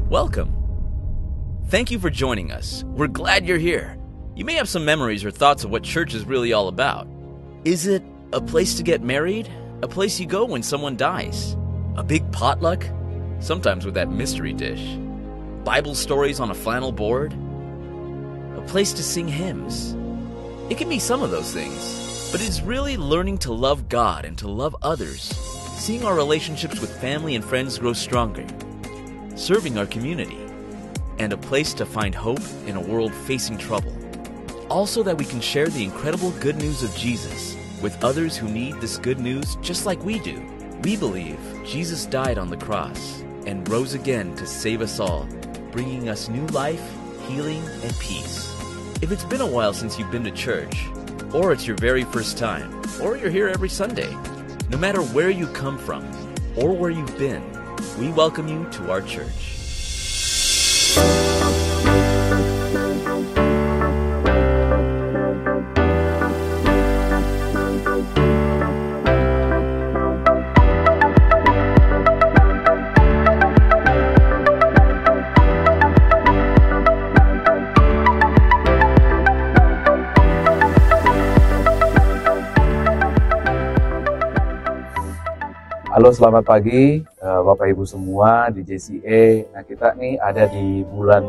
Welcome. Thank you for joining us. We're glad you're here. You may have some memories or thoughts of what church is really all about. Is it a place to get married? A place you go when someone dies? A big potluck? Sometimes with that mystery dish. Bible stories on a flannel board? A place to sing hymns? It can be some of those things, but it's really learning to love God and to love others, seeing our relationships with family and friends grow stronger, serving our community, and a place to find hope in a world facing trouble. Also that we can share the incredible good news of Jesus with others who need this good news just like we do. We believe Jesus died on the cross and rose again to save us all, bringing us new life, healing, and peace. If it's been a while since you've been to church, or it's your very first time, or you're here every Sunday, no matter where you come from or where you've been, we welcome you to our church. Halo, selamat pagi Bapak Ibu semua di JCA. Nah, kita nih ada di bulan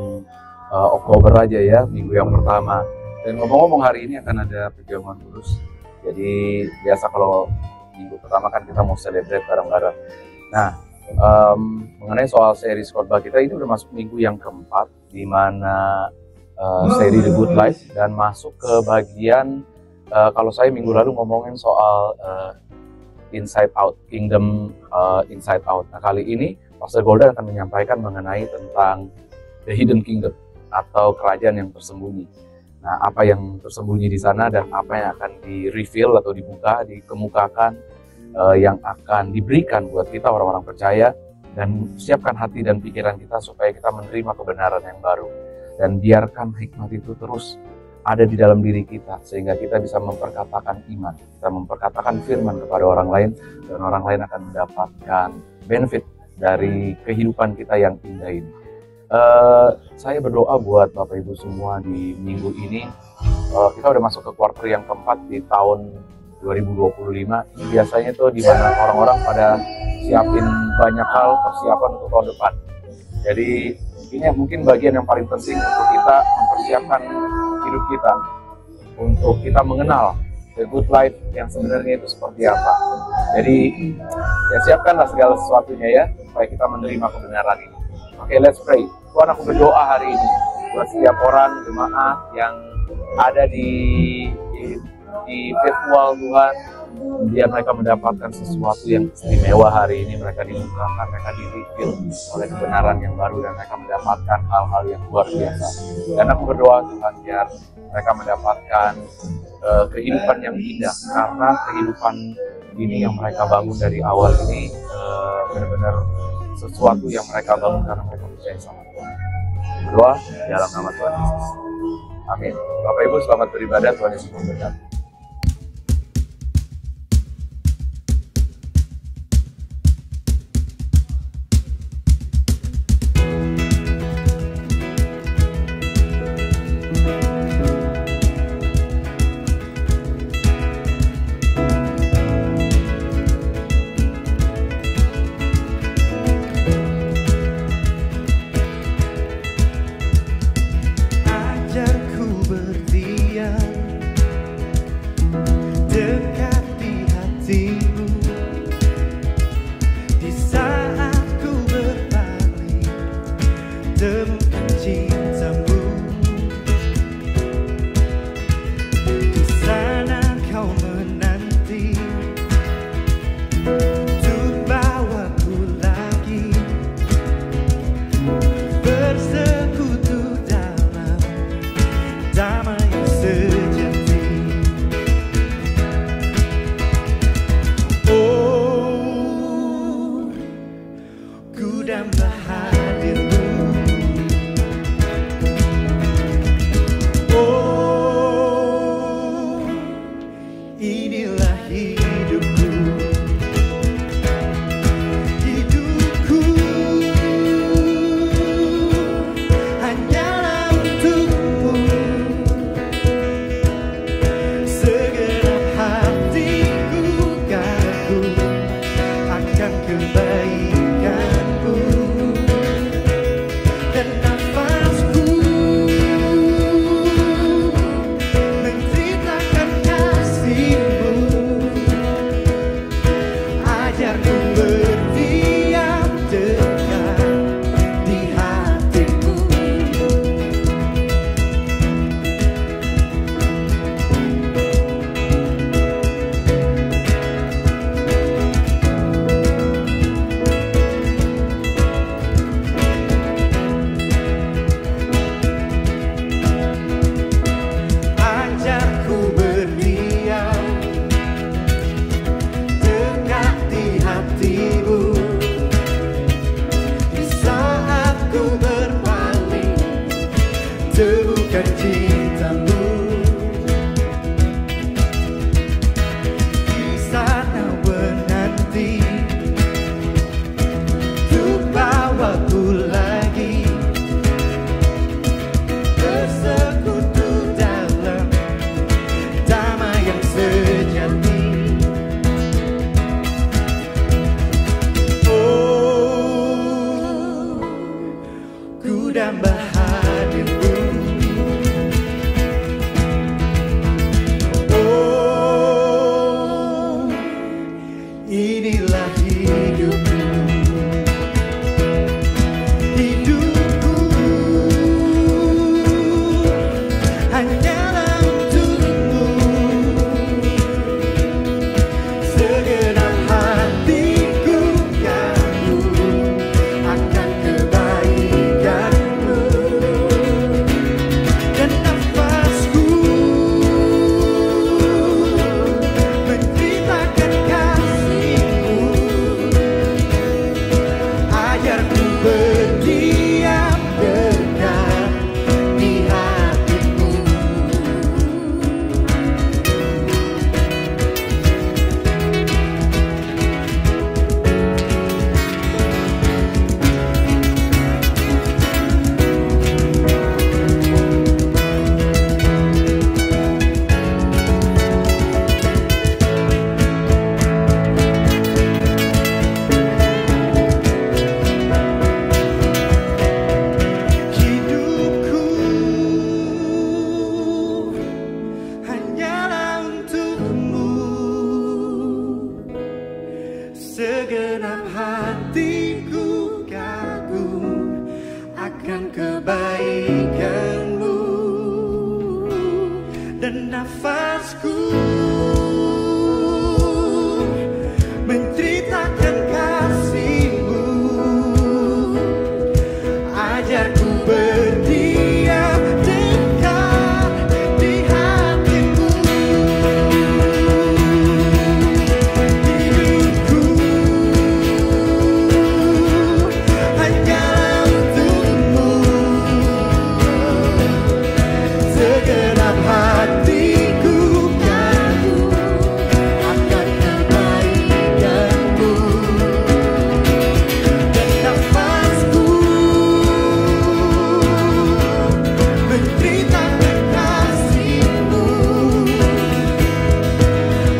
Oktober aja ya, minggu yang pertama. Dan ngomong-ngomong, hari ini akan ada perjamuan kudus. Jadi biasa kalau minggu pertama kan kita mau celebrate bareng-bareng. Nah, mengenai soal seri khotbah kita, ini udah masuk minggu yang keempat, di mana seri The Good Life, dan masuk ke bagian kalau saya minggu lalu ngomongin soal Inside Out, Kingdom Inside Out. Nah, kali ini Pastor Golda akan menyampaikan mengenai tentang The Hidden Kingdom atau kerajaan yang tersembunyi. Nah, apa yang tersembunyi di sana dan apa yang akan di-reveal atau dibuka, dikemukakan, yang akan diberikan buat kita orang-orang percaya, dan siapkan hati dan pikiran kita supaya kita menerima kebenaran yang baru. Dan biarkan hikmat itu terus ada di dalam diri kita, sehingga kita bisa memperkatakan iman, kita memperkatakan firman kepada orang lain, dan orang lain akan mendapatkan benefit dari kehidupan kita yang indah ini. Saya berdoa buat Bapak Ibu semua di minggu ini. Kita udah masuk ke kuarter yang keempat di tahun 2025. Biasanya itu di mana orang-orang pada siapin banyak hal, persiapan untuk tahun depan. Jadi ini mungkin bagian yang paling penting untuk kita mempersiapkan hidup kita, untuk kita mengenal the good life yang sebenarnya itu seperti apa. Jadi ya, siapkanlah segala sesuatunya ya, supaya kita menerima kebenaran ini. Oke, let's pray. Tuhan, aku berdoa hari ini buat setiap orang jemaat yang ada di virtual, Tuhan, biar mereka mendapatkan sesuatu yang istimewa hari ini. Mereka dibukakan, mereka di-reveal oleh kebenaran yang baru, dan mereka mendapatkan hal-hal yang luar biasa. Dan aku berdoa, Tuhan, biar mereka mendapatkan kehidupan yang indah, karena kehidupan ini yang mereka bangun dari awal ini benar-benar sesuatu yang mereka bangun karena mereka percaya sama Tuhan. Berdoa dalam nama Tuhan Yesus. Amin. Bapak Ibu, selamat beribadah. Tuhan Yesus memberkati. sudah hadir bumi. Oh, inilah hidupku, hidupku hanyalah untukmu. Segenap hatiku kagum akan kebaikanmu, dan nafasku menceritakan kasihmu. Ajar ku berdiam dekat di hatimu. Hidupku hanyalah untukmu. Segenap hatiku kagum akan kebaikanmu, dan nafasku menceritakan kasihmu. Ajarku berdiam dekat di hatimu. Hidupku hanyalah untukmu. Segenap hatiku kagum akan kebaikanmu, dan nafasku menceritakan kasihmu.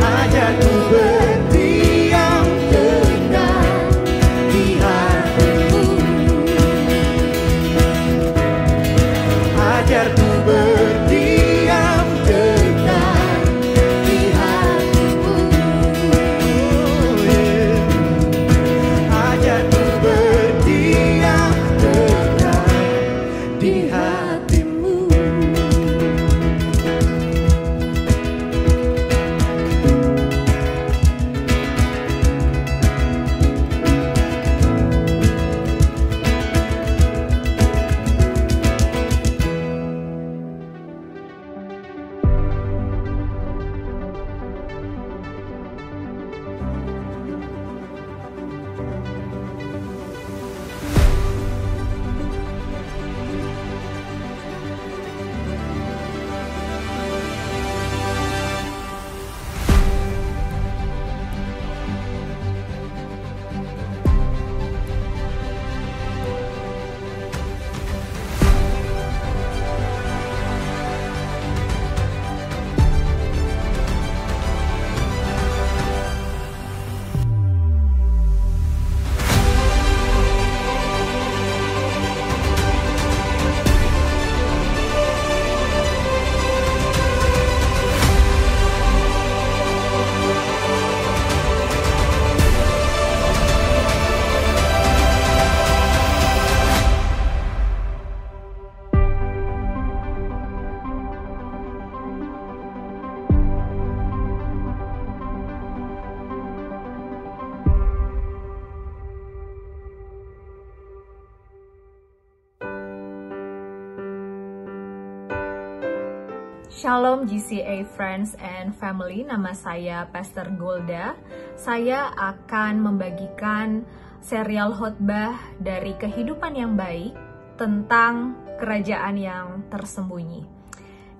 Ajarku berdiam dekat di hatimu. Ajarku berdiam dekat di hatimu. Ajarku berdiam dekat di hatimu. Shalom GCA friends and family, nama saya Pastor Golda. Saya akan membagikan serial khotbah dari kehidupan yang baik tentang kerajaan yang tersembunyi.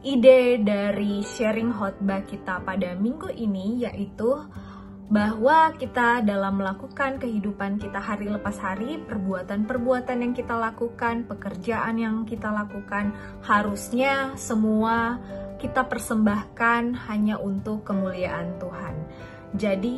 Ide dari sharing khotbah kita pada minggu ini yaitu bahwa kita dalam melakukan kehidupan kita hari lepas hari, perbuatan-perbuatan yang kita lakukan, pekerjaan yang kita lakukan, harusnya semua kita persembahkan hanya untuk kemuliaan Tuhan. Jadi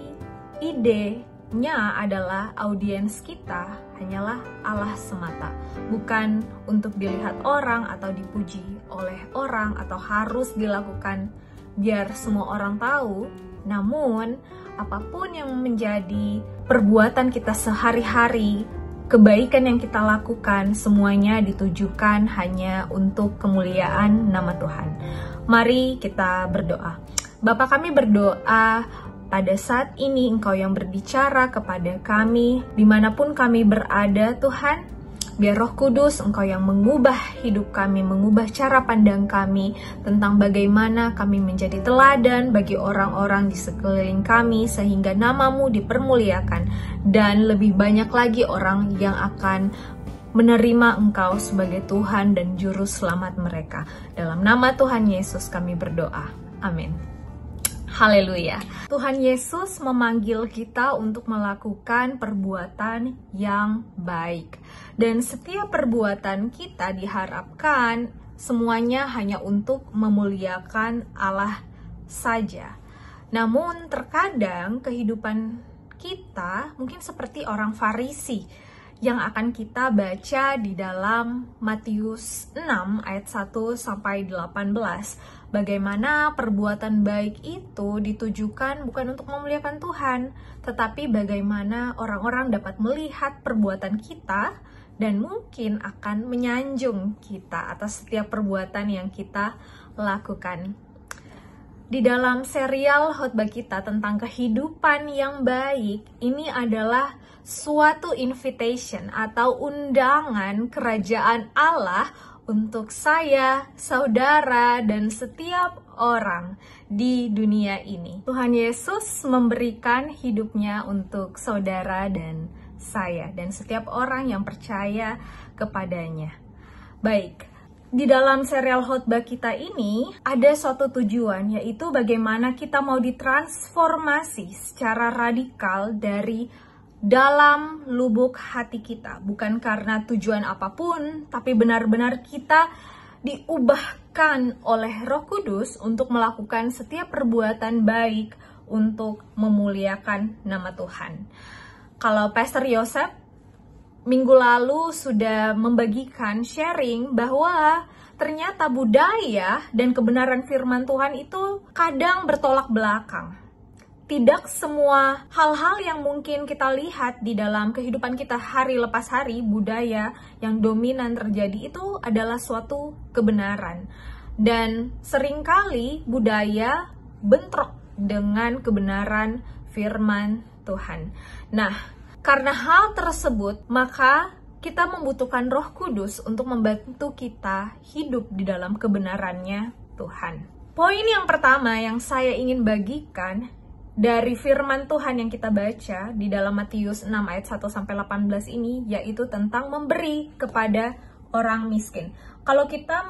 ide adalah audiens kita hanyalah Allah semata, bukan untuk dilihat orang atau dipuji oleh orang atau harus dilakukan biar semua orang tahu. Namun apapun yang menjadi perbuatan kita sehari-hari, kebaikan yang kita lakukan, semuanya ditujukan hanya untuk kemuliaan nama Tuhan. Mari kita berdoa. Bapa, kami berdoa pada saat ini Engkau yang berbicara kepada kami, dimanapun kami berada Tuhan. Biar Roh Kudus Engkau yang mengubah hidup kami, mengubah cara pandang kami tentang bagaimana kami menjadi teladan bagi orang-orang di sekeliling kami, sehingga namamu dipermuliakan dan lebih banyak lagi orang yang akan menerima Engkau sebagai Tuhan dan Juru Selamat mereka. Dalam nama Tuhan Yesus kami berdoa. Amin. Haleluya. Tuhan Yesus memanggil kita untuk melakukan perbuatan yang baik. Dan setiap perbuatan kita diharapkan semuanya hanya untuk memuliakan Allah saja. Namun terkadang kehidupan kita mungkin seperti orang Farisi yang akan kita baca di dalam Matius 6 ayat 1 sampai 18. Bagaimana perbuatan baik itu ditujukan bukan untuk memuliakan Tuhan, tetapi bagaimana orang-orang dapat melihat perbuatan kita dan mungkin akan menyanjung kita atas setiap perbuatan yang kita lakukan. Di dalam serial khotbah kita tentang kehidupan yang baik, ini adalah suatu invitation atau undangan kerajaan Allah untuk saya, saudara, dan setiap orang di dunia ini. Tuhan Yesus memberikan hidupnya untuk saudara dan saya, dan setiap orang yang percaya kepadanya. Baik, di dalam serial khotbah kita ini ada suatu tujuan, yaitu bagaimana kita mau ditransformasi secara radikal dari dalam lubuk hati kita, bukan karena tujuan apapun, tapi benar-benar kita diubahkan oleh Roh Kudus untuk melakukan setiap perbuatan baik untuk memuliakan nama Tuhan. Kalau Pastor Yosef minggu lalu sudah membagikan sharing bahwa ternyata budaya dan kebenaran firman Tuhan itu kadang bertolak belakang. Tidak semua hal-hal yang mungkin kita lihat di dalam kehidupan kita hari lepas hari, budaya yang dominan terjadi itu adalah suatu kebenaran. Dan seringkali budaya bentrok dengan kebenaran firman Tuhan. Nah, karena hal tersebut, maka kita membutuhkan Roh Kudus untuk membantu kita hidup di dalam kebenarannya Tuhan. Poin yang pertama yang saya ingin bagikan dari firman Tuhan yang kita baca di dalam Matius 6 ayat 1-18 ini, yaitu tentang memberi kepada orang miskin. Kalau kita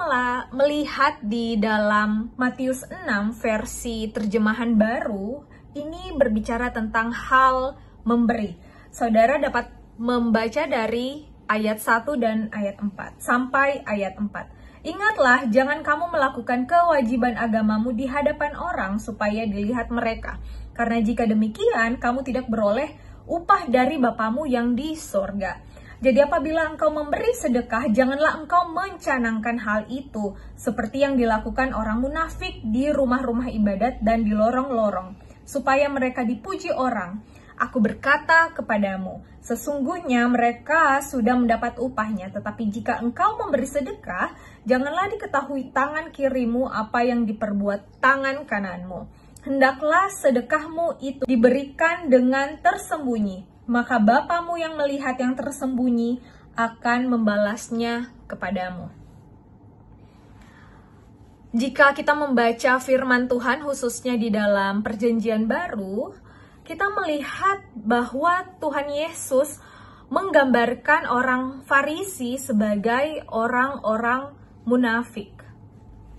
melihat di dalam Matius 6 versi terjemahan baru, ini berbicara tentang hal memberi. Saudara dapat membaca dari ayat 1 dan ayat 4 sampai ayat 4. Ingatlah, jangan kamu melakukan kewajiban agamamu di hadapan orang supaya dilihat mereka. Karena jika demikian, kamu tidak beroleh upah dari Bapamu yang di sorga. Jadi apabila engkau memberi sedekah, janganlah engkau mencanangkan hal itu, seperti yang dilakukan orang munafik di rumah-rumah ibadat dan di lorong-lorong, supaya mereka dipuji orang. Aku berkata kepadamu, sesungguhnya mereka sudah mendapat upahnya. Tetapi jika engkau memberi sedekah, janganlah diketahui tangan kirimu apa yang diperbuat tangan kananmu. Hendaklah sedekahmu itu diberikan dengan tersembunyi, maka Bapamu yang melihat yang tersembunyi akan membalasnya kepadamu. Jika kita membaca firman Tuhan khususnya di dalam Perjanjian Baru, kita melihat bahwa Tuhan Yesus menggambarkan orang Farisi sebagai orang-orang munafik.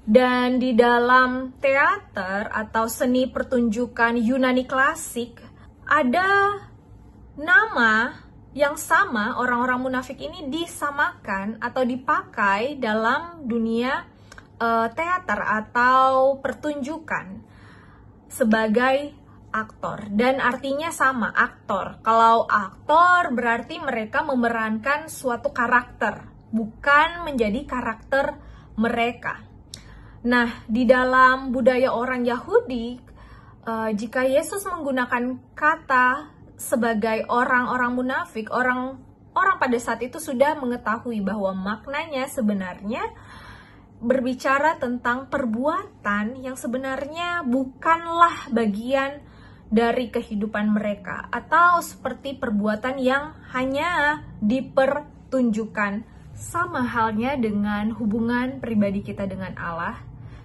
Dan di dalam teater atau seni pertunjukan Yunani klasik, ada nama yang sama, orang-orang munafik ini disamakan atau dipakai dalam dunia teater atau pertunjukan sebagai aktor, dan artinya sama, aktor. Kalau aktor berarti mereka memerankan suatu karakter, bukan menjadi karakter mereka. Nah, di dalam budaya orang Yahudi, jika Yesus menggunakan kata sebagai orang-orang munafik, orang pada saat itu sudah mengetahui bahwa maknanya sebenarnya berbicara tentang perbuatan yang sebenarnya bukanlah bagian dari kehidupan mereka, atau seperti perbuatan yang hanya dipertunjukkan. Sama halnya dengan hubungan pribadi kita dengan Allah.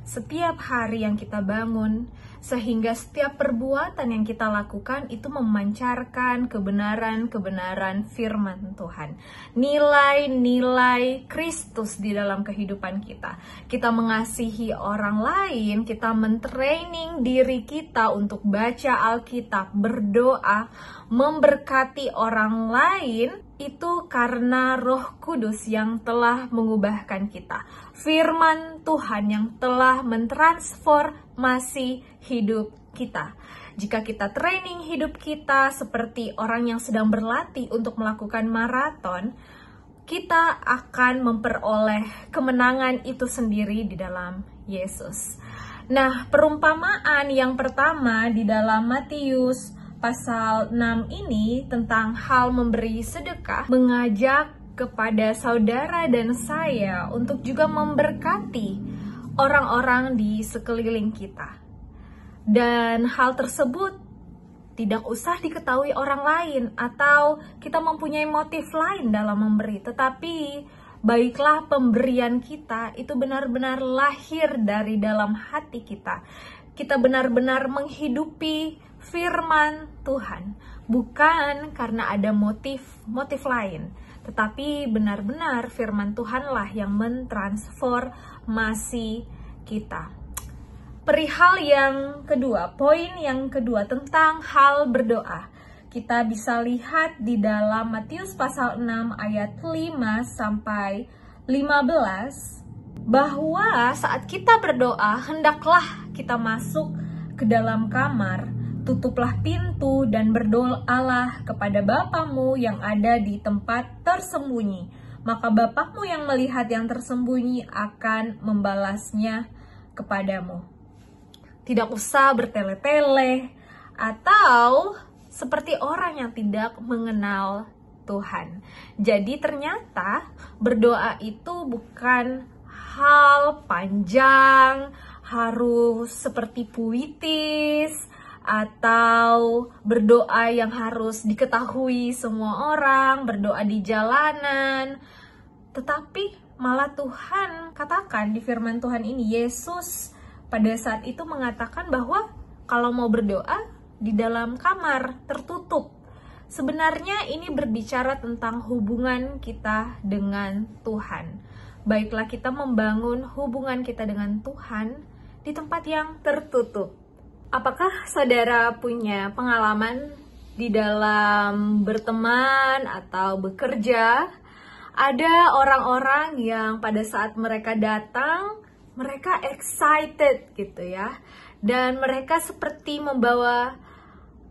Setiap hari yang kita bangun, sehingga setiap perbuatan yang kita lakukan itu memancarkan kebenaran-kebenaran firman Tuhan. Nilai-nilai Kristus di dalam kehidupan kita. Kita mengasihi orang lain, kita mentraining diri kita untuk baca Alkitab, berdoa, memberkati orang lain, itu karena Roh Kudus yang telah mengubahkan kita. Firman Tuhan yang telah mentransformasi hidup kita. Jika kita training hidup kita seperti orang yang sedang berlatih untuk melakukan maraton, kita akan memperoleh kemenangan itu sendiri di dalam Yesus. Nah, perumpamaan yang pertama di dalam Matius pasal 6 ini tentang hal memberi sedekah, mengajak kepada saudara dan saya untuk juga memberkati orang-orang di sekeliling kita. Dan hal tersebut tidak usah diketahui orang lain atau kita mempunyai motif lain dalam memberi, tetapi baiklah pemberian kita itu benar-benar lahir dari dalam hati kita. Kita benar-benar menghidupi firman Tuhan, bukan karena ada motif lain, tetapi benar-benar firman Tuhanlah yang mentransformasi kita. Perihal yang kedua, poin yang kedua tentang hal berdoa, kita bisa lihat di dalam Matius pasal 6 ayat 5 sampai 15, bahwa saat kita berdoa, hendaklah kita masuk ke dalam kamar, tutuplah pintu dan berdoalah kepada Bapamu yang ada di tempat tersembunyi. Maka Bapamu yang melihat yang tersembunyi akan membalasnya kepadamu. Tidak usah bertele-tele atau seperti orang yang tidak mengenal Tuhan. Jadi ternyata berdoa itu bukan hal panjang, harus seperti puitis, atau berdoa yang harus diketahui semua orang, berdoa di jalanan. Tetapi malah Tuhan katakan di firman Tuhan ini, Yesus pada saat itu mengatakan bahwa kalau mau berdoa di dalam kamar tertutup. Sebenarnya ini berbicara tentang hubungan kita dengan Tuhan. Baiklah kita membangun hubungan kita dengan Tuhan di tempat yang tertutup. Apakah saudara punya pengalaman di dalam berteman atau bekerja? Ada orang-orang yang pada saat mereka datang, mereka excited gitu ya. Dan mereka seperti membawa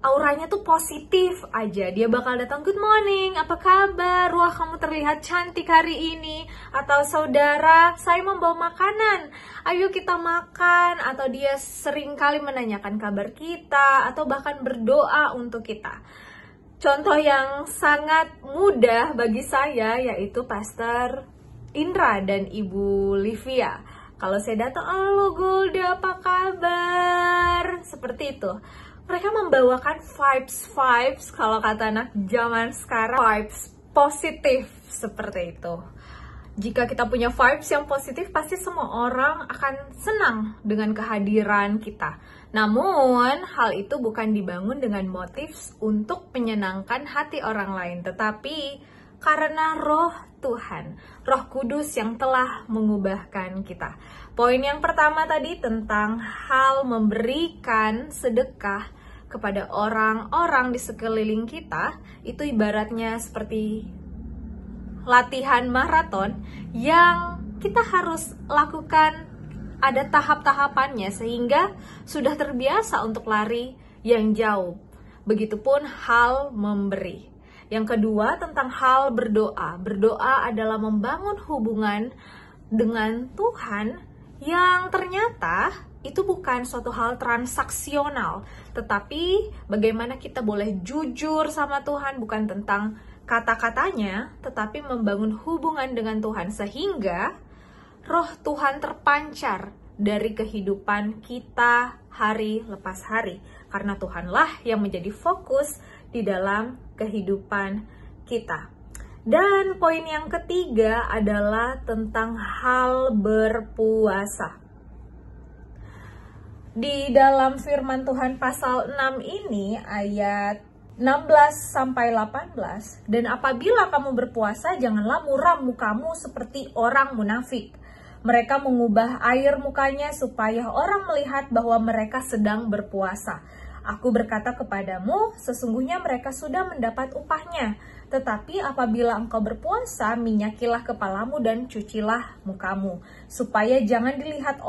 auranya tuh positif aja. Dia bakal datang, good morning, apa kabar? Wah, kamu terlihat cantik hari ini. Atau saudara, saya membawa makanan, ayo kita makan. Atau dia sering kali menanyakan kabar kita, atau bahkan berdoa untuk kita. Contoh yang sangat mudah bagi saya yaitu Pastor Indra dan Ibu Livia. Kalau saya datang, halo Golda, apa kabar? Seperti itu. Mereka membawakan vibes, kalau kata anak zaman sekarang, vibes positif seperti itu. Jika kita punya vibes yang positif, pasti semua orang akan senang dengan kehadiran kita. Namun, hal itu bukan dibangun dengan motif untuk menyenangkan hati orang lain, tetapi karena Roh Tuhan, Roh Kudus yang telah mengubahkan kita. Poin yang pertama tadi tentang hal memberikan sedekah kepada orang-orang di sekeliling kita, itu ibaratnya seperti latihan maraton yang kita harus lakukan, ada tahap-tahapannya sehingga sudah terbiasa untuk lari yang jauh. Begitupun hal memberi. Yang kedua tentang hal berdoa. Berdoa adalah membangun hubungan dengan Tuhan yang ternyata itu bukan suatu hal transaksional, tetapi bagaimana kita boleh jujur sama Tuhan, bukan tentang kata-katanya, tetapi membangun hubungan dengan Tuhan sehingga roh Tuhan terpancar dari kehidupan kita hari lepas hari. Karena Tuhanlah yang menjadi fokus di dalam kehidupan kita. Dan poin yang ketiga adalah tentang hal berpuasa. Di dalam firman Tuhan pasal 6 ini ayat 16 sampai 18, dan apabila kamu berpuasa janganlah muram mukamu seperti orang munafik. Mereka mengubah air mukanya supaya orang melihat bahwa mereka sedang berpuasa. Aku berkata kepadamu, sesungguhnya mereka sudah mendapat upahnya. Tetapi apabila engkau berpuasa, minyakilah kepalamu dan cucilah mukamu, supaya jangan dilihat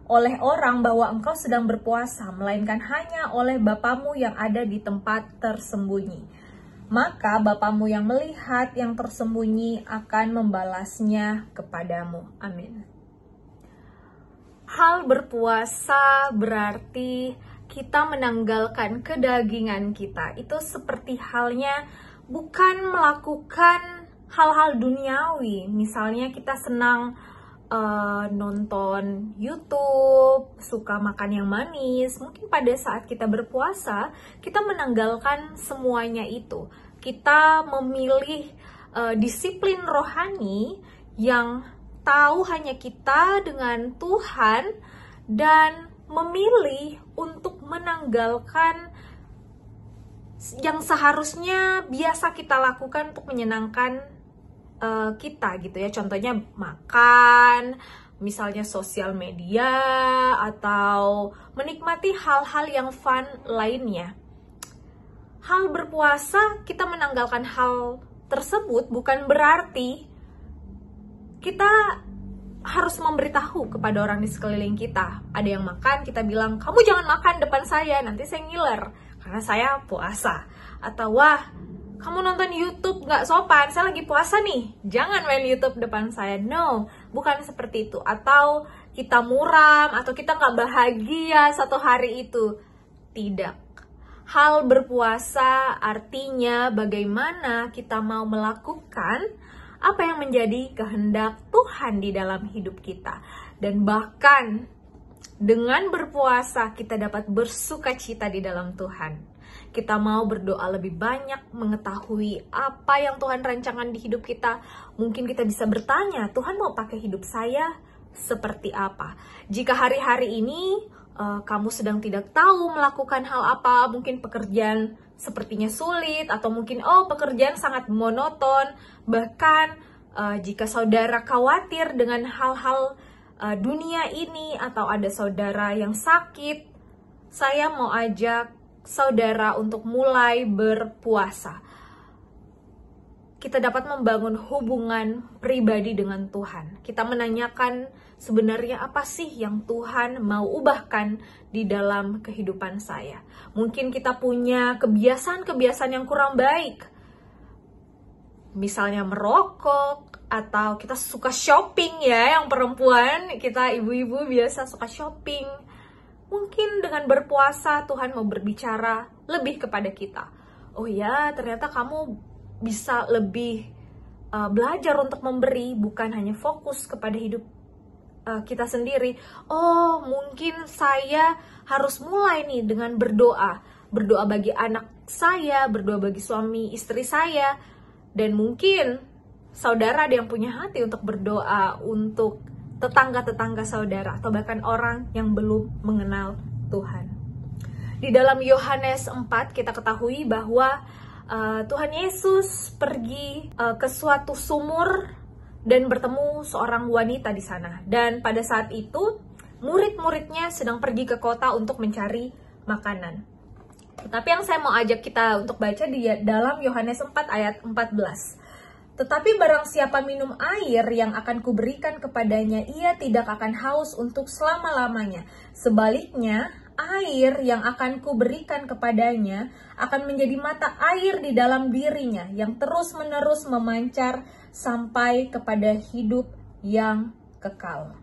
oleh orang bahwa engkau sedang berpuasa, melainkan hanya oleh Bapamu yang ada di tempat tersembunyi. Maka Bapamu yang melihat yang tersembunyi akan membalasnya kepadamu. Amin. Hal berpuasa berarti kita menanggalkan kedagingan kita. Itu seperti halnya bukan melakukan hal-hal duniawi. Misalnya kita senang nonton YouTube, suka makan yang manis. Mungkin pada saat kita berpuasa, kita menanggalkan semuanya itu. Kita memilih disiplin rohani yang tahu hanya kita dengan Tuhan, dan memilih untuk menanggalkan yang seharusnya biasa kita lakukan untuk menyenangkan kita gitu ya. Contohnya makan, misalnya sosial media, atau menikmati hal-hal yang fun lainnya. Hal berpuasa, kita menanggalkan hal tersebut bukan berarti kita harus memberitahu kepada orang di sekeliling kita. Ada yang makan, kita bilang, kamu jangan makan depan saya, nanti saya ngiler karena saya puasa. Atau wah, kamu nonton YouTube nggak sopan, saya lagi puasa nih, jangan main YouTube depan saya. No, bukan seperti itu. Atau kita muram, atau kita nggak bahagia satu hari itu. Tidak. Hal berpuasa artinya bagaimana kita mau melakukan apa yang menjadi kehendak Tuhan di dalam hidup kita. Dan bahkan dengan berpuasa kita dapat bersukacita di dalam Tuhan. Kita mau berdoa lebih banyak, mengetahui apa yang Tuhan rancangan di hidup kita. Mungkin kita bisa bertanya, Tuhan mau pakai hidup saya seperti apa? Jika hari-hari ini kamu sedang tidak tahu melakukan hal apa, mungkin pekerjaan sepertinya sulit, atau mungkin pekerjaan sangat monoton. Bahkan jika saudara khawatir dengan hal-hal dunia ini, atau ada saudara yang sakit, saya mau ajak saudara untuk mulai berpuasa. Kita dapat membangun hubungan pribadi dengan Tuhan. Kita menanyakan sebenarnya apa sih yang Tuhan mau ubahkan di dalam kehidupan saya. Mungkin kita punya kebiasaan-kebiasaan yang kurang baik. Misalnya merokok, atau kita suka shopping ya, yang perempuan, kita ibu-ibu biasa suka shopping. Mungkin dengan berpuasa Tuhan mau berbicara lebih kepada kita. Oh ya, ternyata kamu bisa lebih belajar untuk memberi, bukan hanya fokus kepada hidup kita sendiri. Oh, mungkin saya harus mulai nih dengan berdoa. Berdoa bagi anak saya, berdoa bagi suami istri saya. Dan mungkin saudara ada yang punya hati untuk berdoa untuk tetangga-tetangga saudara, atau bahkan orang yang belum mengenal Tuhan. Di dalam Yohanes 4 kita ketahui bahwa Tuhan Yesus pergi ke suatu sumur dan bertemu seorang wanita di sana. Dan pada saat itu murid-muridnya sedang pergi ke kota untuk mencari makanan. Tetapi yang saya mau ajak kita untuk baca di dalam Yohanes 4 ayat 14. Tetapi barang siapa minum air yang akan kuberikan kepadanya, ia tidak akan haus untuk selama-lamanya. Sebaliknya, air yang akan kuberikan kepadanya akan menjadi mata air di dalam dirinya yang terus-menerus memancar sampai kepada hidup yang kekal.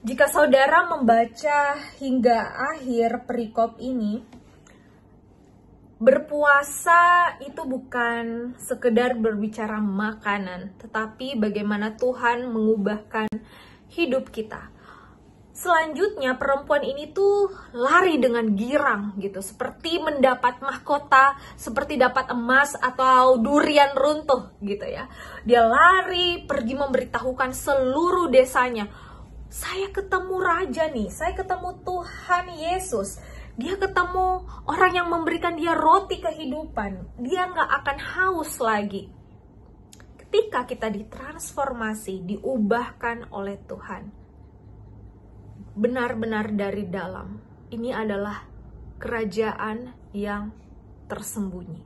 Jika saudara membaca hingga akhir perikop ini, berpuasa itu bukan sekedar berbicara makanan, tetapi bagaimana Tuhan mengubahkan hidup kita. Selanjutnya perempuan ini tuh lari dengan girang gitu, seperti mendapat mahkota, seperti dapat emas atau durian runtuh gitu ya. Dia lari pergi memberitahukan seluruh desanya, saya ketemu raja nih, saya ketemu Tuhan Yesus. Dia ketemu orang yang memberikan dia roti kehidupan. Dia nggak akan haus lagi. Ketika kita ditransformasi, diubahkan oleh Tuhan, benar-benar dari dalam, ini adalah kerajaan yang tersembunyi.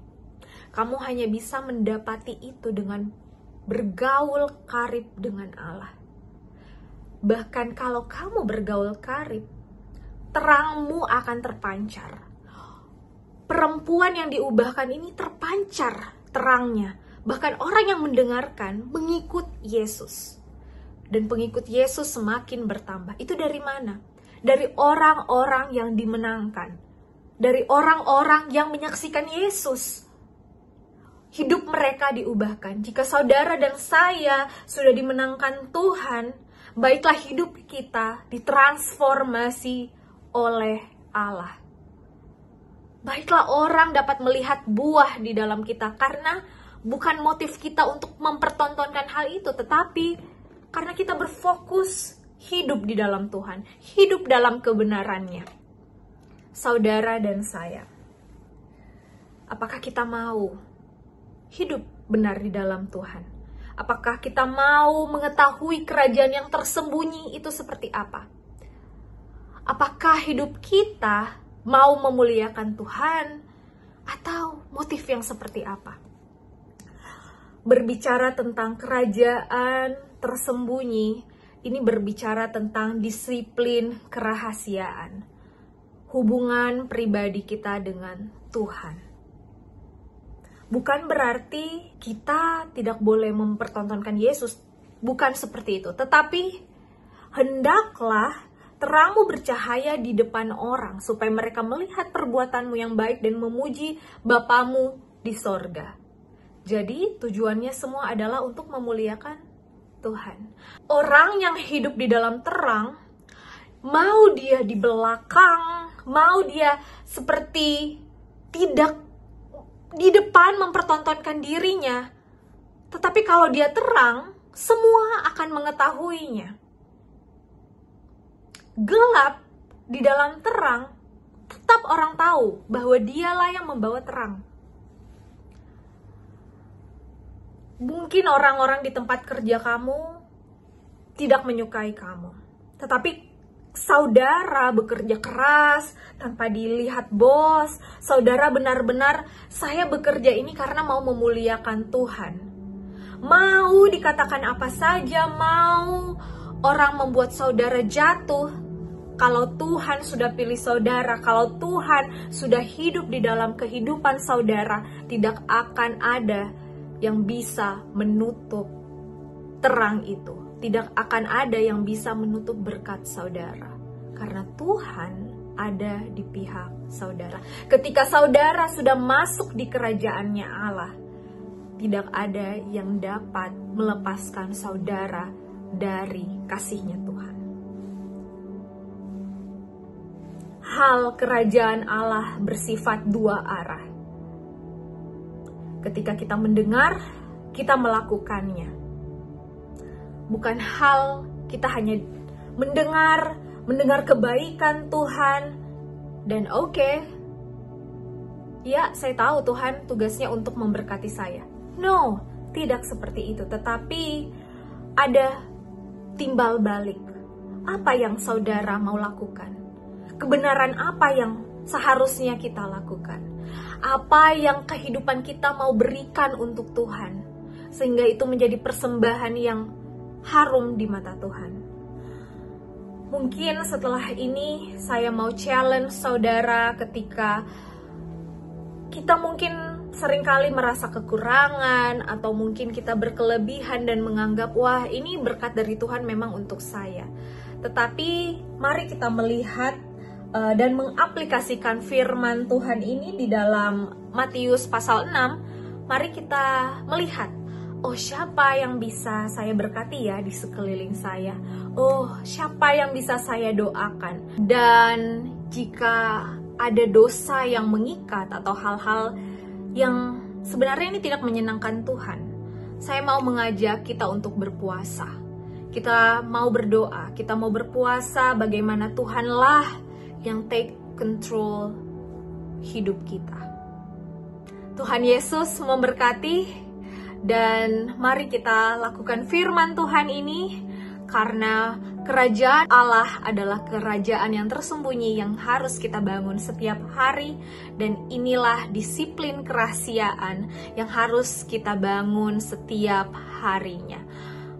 Kamu hanya bisa mendapati itu dengan bergaul karib dengan Allah. Bahkan kalau kamu bergaul karib, terangmu akan terpancar. Perempuan yang diubahkan ini terpancar terangnya. Bahkan orang yang mendengarkan mengikut Yesus. Dan pengikut Yesus semakin bertambah. Itu dari mana? Dari orang-orang yang dimenangkan. Dari orang-orang yang menyaksikan Yesus. Hidup mereka diubahkan. Jika saudara dan saya sudah dimenangkan Tuhan, baiklah hidup kita ditransformasi oleh Allah. Baiklah orang dapat melihat buah di dalam kita, karena bukan motif kita untuk mempertontonkan hal itu, tetapi karena kita berfokus hidup di dalam Tuhan, hidup dalam kebenarannya. Saudara dan saya, apakah kita mau hidup benar di dalam Tuhan? Apakah kita mau mengetahui kerajaan yang tersembunyi itu seperti apa? Apakah hidup kita mau memuliakan Tuhan atau motif yang seperti apa? Berbicara tentang kerajaan tersembunyi, ini berbicara tentang disiplin kerahasiaan, hubungan pribadi kita dengan Tuhan. Bukan berarti kita tidak boleh mempertontonkan Yesus, bukan seperti itu. Tetapi hendaklah terangmu bercahaya di depan orang, supaya mereka melihat perbuatanmu yang baik dan memuji Bapamu di sorga. Jadi tujuannya semua adalah untuk memuliakan Tuhan. Orang yang hidup di dalam terang, mau dia di belakang, mau dia seperti tidak di depan mempertontonkan dirinya, tetapi kalau dia terang, semua akan mengetahuinya. Gelap di dalam terang, tetap orang tahu bahwa dialah yang membawa terang. Mungkin orang-orang di tempat kerja kamu tidak menyukai kamu, tetapi saudara bekerja keras tanpa dilihat bos. Saudara benar-benar, saya bekerja ini karena mau memuliakan Tuhan. Mau dikatakan apa saja, mau orang membuat saudara jatuh. Kalau Tuhan sudah pilih saudara, kalau Tuhan sudah hidup di dalam kehidupan saudara, tidak akan ada yang bisa menutup terang itu. Tidak akan ada yang bisa menutup berkat saudara. Karena Tuhan ada di pihak saudara. Ketika saudara sudah masuk di kerajaannya Allah, tidak ada yang dapat melepaskan saudara dari kasihnya Tuhan. Hal kerajaan Allah bersifat dua arah. Ketika kita mendengar, kita melakukannya. Bukan hal kita hanya mendengar kebaikan Tuhan, dan oke, ya saya tahu Tuhan tugasnya untuk memberkati saya. No, tidak seperti itu. Tetapi ada timbal balik. Apa yang saudara mau lakukan? Kebenaran apa yang seharusnya kita lakukan? Apa yang kehidupan kita mau berikan untuk Tuhan, sehingga itu menjadi persembahan yang harum di mata Tuhan. Mungkin setelah ini saya mau challenge saudara ketika kita mungkin seringkali merasa kekurangan atau mungkin kita berkelebihan dan menganggap wah ini berkat dari Tuhan memang untuk saya. Tetapi mari kita melihat dan mengaplikasikan firman Tuhan ini di dalam Matius pasal 6. Mari kita melihat, oh siapa yang bisa saya berkati ya di sekeliling saya? Oh siapa yang bisa saya doakan? Dan jika ada dosa yang mengikat atau hal-hal yang sebenarnya ini tidak menyenangkan Tuhan, saya mau mengajak kita untuk berpuasa. Kita mau berdoa, kita mau berpuasa bagaimana Tuhanlah yang take control hidup kita. Tuhan Yesus memberkati, dan mari kita lakukan firman Tuhan ini, karena kerajaan Allah adalah kerajaan yang tersembunyi yang harus kita bangun setiap hari, dan inilah disiplin kerahasiaan yang harus kita bangun setiap harinya.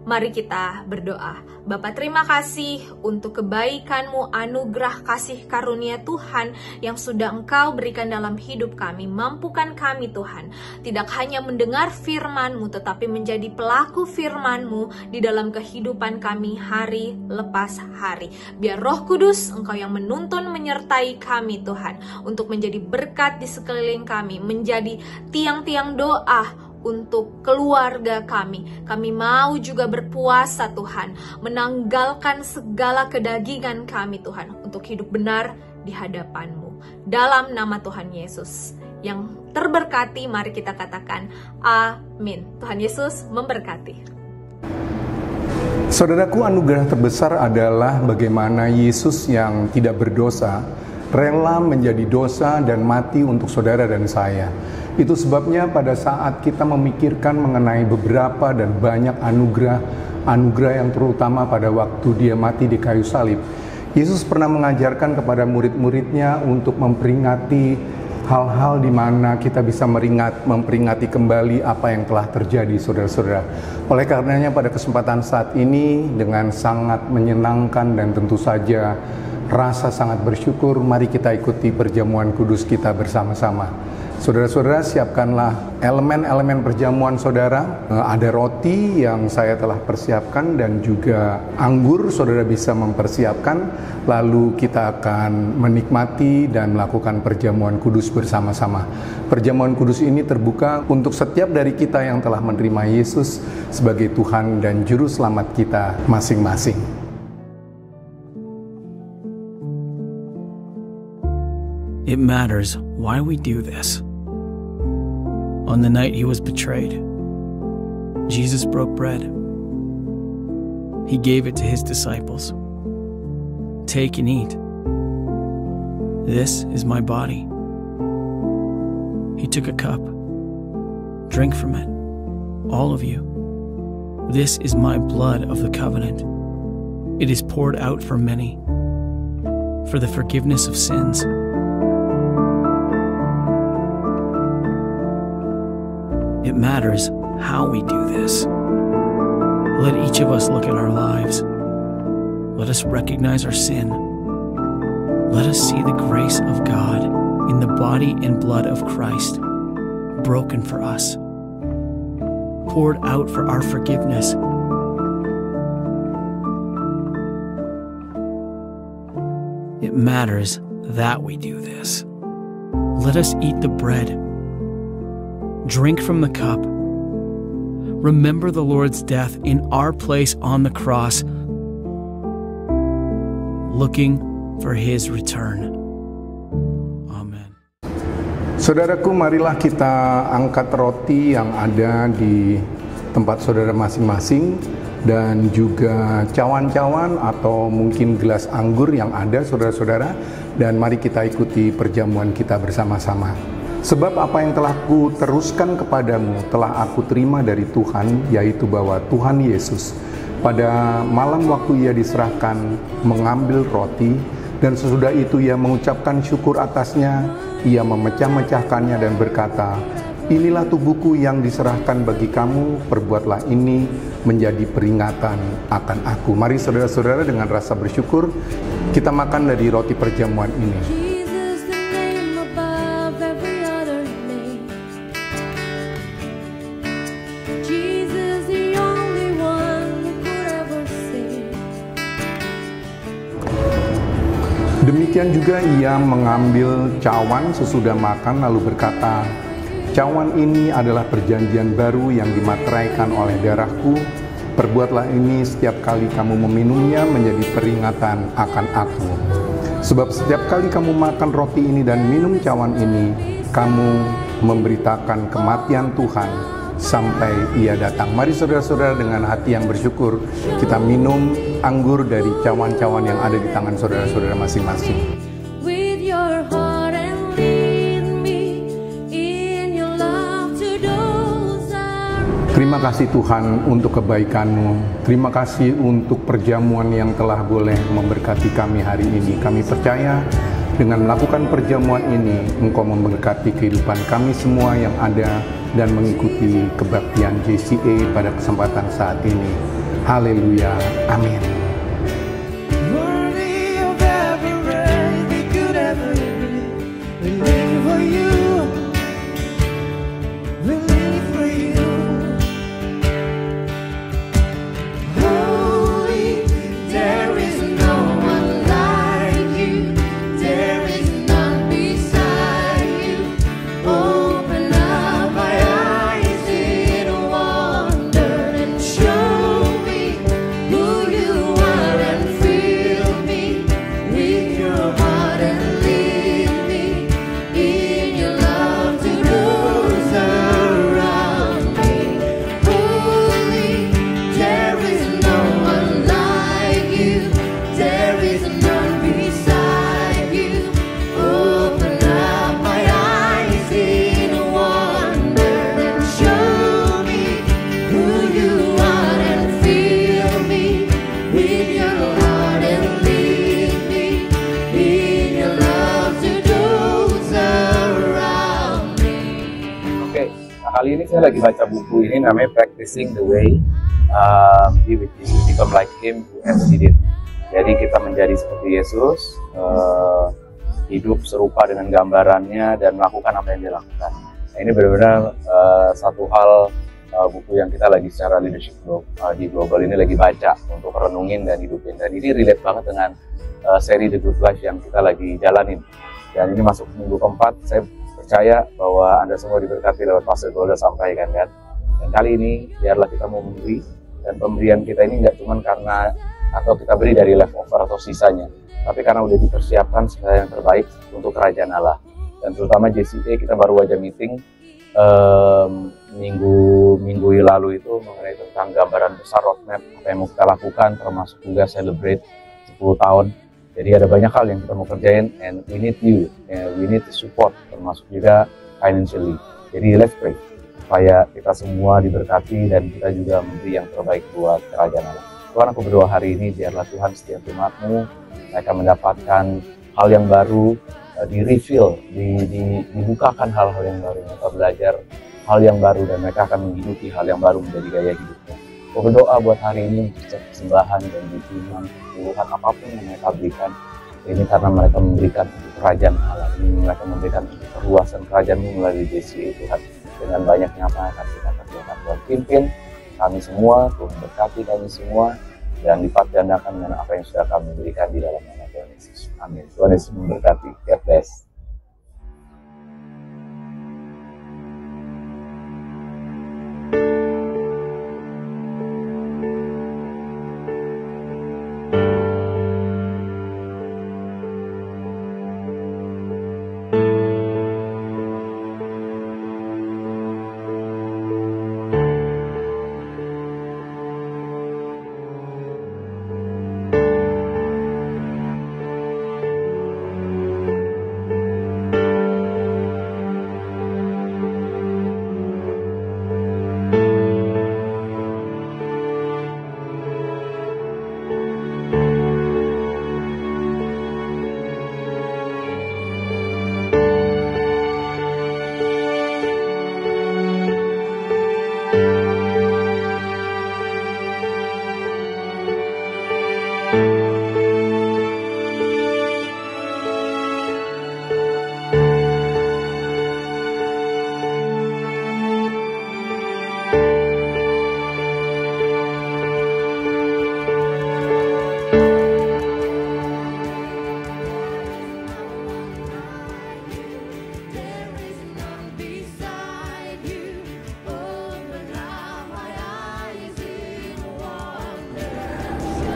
Mari kita berdoa. Bapa, terima kasih untuk kebaikan-Mu, anugerah kasih karunia Tuhan yang sudah Engkau berikan dalam hidup kami. Mampukan kami Tuhan, tidak hanya mendengar firman-Mu, tetapi menjadi pelaku firman-Mu di dalam kehidupan kami hari lepas hari. Biar Roh Kudus Engkau yang menuntun menyertai kami Tuhan, untuk menjadi berkat di sekeliling kami, menjadi tiang-tiang doa untuk keluarga kami. Kami mau juga berpuasa Tuhan, menanggalkan segala kedagingan kami Tuhan, untuk hidup benar di hadapan-Mu. Dalam nama Tuhan Yesus yang terberkati, mari kita katakan amin. Tuhan Yesus memberkati. Saudaraku, anugerah terbesar adalah bagaimana Yesus yang tidak berdosa rela menjadi dosa dan mati untuk saudara dan saya. Itu sebabnya pada saat kita memikirkan mengenai beberapa dan banyak anugerah yang terutama pada waktu dia mati di kayu salib, Yesus pernah mengajarkan kepada murid-muridnya untuk memperingati hal-hal di mana kita bisa memperingati kembali apa yang telah terjadi, saudara-saudara. Oleh karenanya pada kesempatan saat ini, dengan sangat menyenangkan dan tentu saja rasa sangat bersyukur, mari kita ikuti perjamuan kudus kita bersama-sama. Saudara-saudara, siapkanlah elemen-elemen perjamuan saudara. Ada roti yang saya telah persiapkan dan juga anggur saudara bisa mempersiapkan. Lalu kita akan menikmati dan melakukan perjamuan kudus bersama-sama. Perjamuan kudus ini terbuka untuk setiap dari kita yang telah menerima Yesus sebagai Tuhan dan Juru Selamat kita masing-masing. It matters why we do this. On the night he was betrayed, Jesus broke bread. He gave it to his disciples. Take and eat. This is my body. He took a cup. Drink from it, all of you. This is my blood of the covenant. It is poured out for many, for the forgiveness of sins. It matters how we do this. Let each of us look at our lives. Let us recognize our sin. Let us see the grace of God in the body and blood of Christ, broken for us, poured out for our forgiveness. It matters that we do this. Let us eat the bread. Drink from the cup. Remember the Lord's death in our place on the cross, looking for His return. Amen. Saudaraku, marilah kita angkat roti yang ada di tempat saudara masing-masing dan juga cawan-cawan atau mungkin gelas anggur yang ada, saudara-saudara, dan mari kita ikuti perjamuan kita bersama-sama. Sebab apa yang telah ku teruskan kepadamu telah aku terima dari Tuhan, yaitu bahwa Tuhan Yesus pada malam waktu ia diserahkan mengambil roti, dan sesudah itu ia mengucapkan syukur atasnya, ia memecah-mecahkannya dan berkata, Inilah tubuhku yang diserahkan bagi kamu, perbuatlah ini menjadi peringatan akan aku. Mari saudara-saudara dengan rasa bersyukur, kita makan dari roti perjamuan ini. Jesus, the name above every other name. Jesus, the only one who could ever save. Demikian juga ia mengambil cawan sesudah makan lalu berkata, "Cawan ini adalah perjanjian baru yang dimateraikan oleh darahku. Perbuatlah ini setiap kali kamu meminumnya menjadi peringatan akan aku. Sebab setiap kali kamu makan roti ini dan minum cawan ini, kamu memberitakan kematian Tuhan sampai ia datang." Mari saudara-saudara dengan hati yang bersyukur, kita minum anggur dari cawan-cawan yang ada di tangan saudara-saudara masing-masing. With your heart and lead me in your love to those around. Terima kasih Tuhan untuk kebaikan-Mu. Terima kasih untuk perjamuan yang telah boleh memberkati kami hari ini. Kami percaya dengan melakukan perjamuan ini, Engkau memberkati kehidupan kami semua yang ada dan mengikuti kebaktian JCA pada kesempatan saat ini. Haleluya. Amin. Worthy of every praise we could ever be. We live for you. We live for you. Holy, there is no one like you. There is none beside you. Open up my eyes in wonder and show me who you are and fill me with your heart and lead me in your love to those around me. Holy, there is no one like you. There is none beside you. Open up my eyes in wonder and show me who you are and fill me with your heart and lead me in your love to those around me. Oke, nah kali ini saya lagi baca buku ini namanya Practicing the Way, Be with You, Become Like Him Who As He Did. Jadi kita menjadi seperti Yesus, hidup serupa dengan gambarannya dan melakukan apa yang dia lakukan. Nah, ini benar-benar satu hal buku yang kita lagi secara leadership di global ini lagi baca untuk renungin dan hidupin. Dan ini relate banget dengan seri The Good Life yang kita lagi jalanin. Dan ini masuk minggu keempat, saya percaya bahwa Anda semua diberkati lewat Pastor Golda sampaikan kan. Dan kali ini biarlah kita mau memberi, dan pemberian kita ini nggak cuma karena atau kita beri dari leftover atau sisanya, tapi karena udah dipersiapkan supaya yang terbaik untuk kerajaan Allah. Dan terutama JCA kita baru aja meeting minggu lalu itu mengenai tentang gambaran besar roadmap apa yang mau kita lakukan, termasuk juga celebrate 10 tahun. Jadi ada banyak hal yang kita mau kerjain, and we need you, we need to support, termasuk juga financially. Jadi let's pray supaya kita semua diberkati dan kita juga memberi yang terbaik buat kerajaan Allah. Tuhan, aku berdoa hari ini biarlah Tuhan setiap umat-Mu mereka mendapatkan hal yang baru, di-reveal, dibukakan hal-hal yang baru, mereka belajar hal yang baru dan mereka akan menghidupi hal yang baru menjadi gaya hidupnya. Aku berdoa buat hari ini untuk setiap persembahan dan dukungan, keluhan apapun yang mereka berikan. Ini karena mereka memberikan untuk kerajaan Allah, ini mereka memberikan untuk perluasan kerajaan-Mu melalui JCA Tuhan. Dengan banyaknya apa yang akan kita kerjakan, Tuhan pimpin kami semua, Tuhan berkati kami semua, dan lipat gandakan dengan apa yang sudah kami berikan di dalam nama Tuhan Yesus. Amin. Tuhan Yesus memberkati. God bless.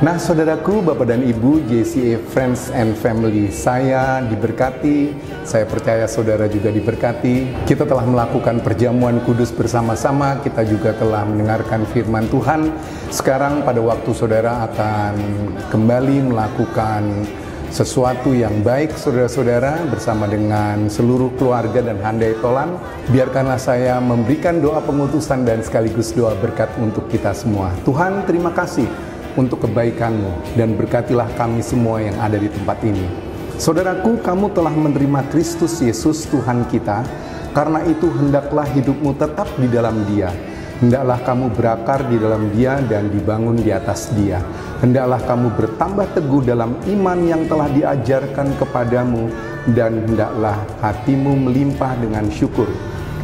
Nah, saudaraku, Bapak dan Ibu, JCA Friends and Family, saya diberkati, saya percaya saudara juga diberkati. Kita telah melakukan perjamuan kudus bersama-sama, kita juga telah mendengarkan firman Tuhan. Sekarang pada waktu saudara akan kembali melakukan sesuatu yang baik, saudara-saudara, bersama dengan seluruh keluarga dan handai tolan. Biarkanlah saya memberikan doa pengutusan dan sekaligus doa berkat untuk kita semua. Tuhan, terima kasih untuk kebaikan-Mu, dan berkatilah kami semua yang ada di tempat ini. Saudaraku, kamu telah menerima Kristus Yesus Tuhan kita, karena itu hendaklah hidupmu tetap di dalam Dia. Hendaklah kamu berakar di dalam Dia dan dibangun di atas Dia. Hendaklah kamu bertambah teguh dalam iman yang telah diajarkan kepadamu, dan hendaklah hatimu melimpah dengan syukur.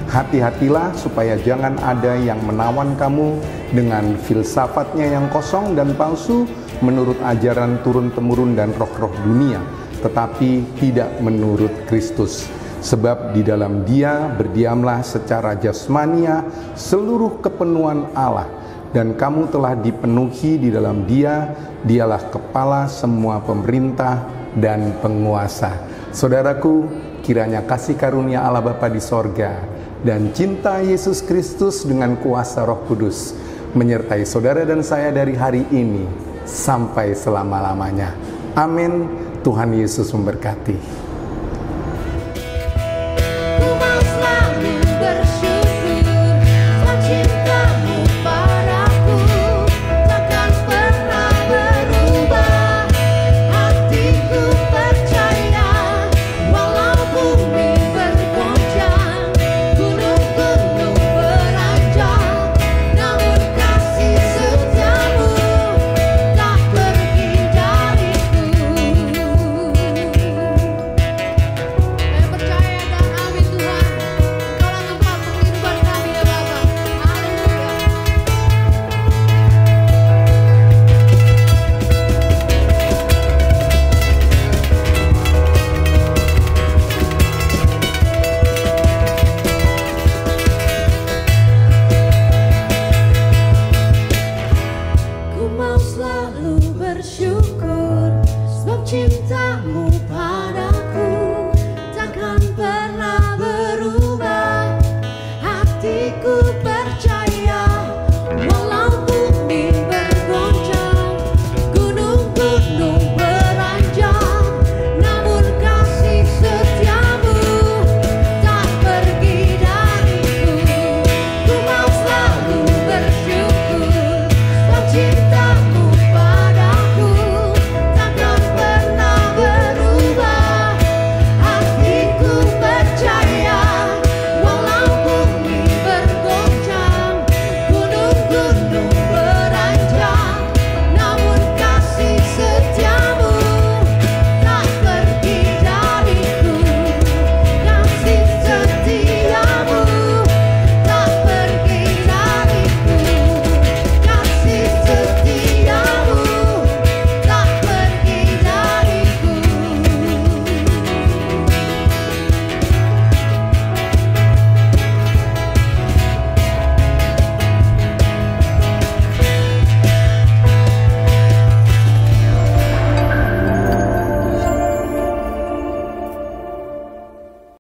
Hati-hatilah supaya jangan ada yang menawan kamu dengan filsafatnya yang kosong dan palsu menurut ajaran turun-temurun dan roh-roh dunia, tetapi tidak menurut Kristus. Sebab di dalam Dia berdiamlah secara jasmania seluruh kepenuhan Allah, dan kamu telah dipenuhi di dalam Dia. Dialah kepala semua pemerintah dan penguasa. Saudaraku, kiranya kasih karunia Allah Bapa di sorga dan cinta Yesus Kristus dengan kuasa Roh Kudus menyertai saudara dan saya dari hari ini sampai selama-lamanya. Amin. Tuhan Yesus memberkati.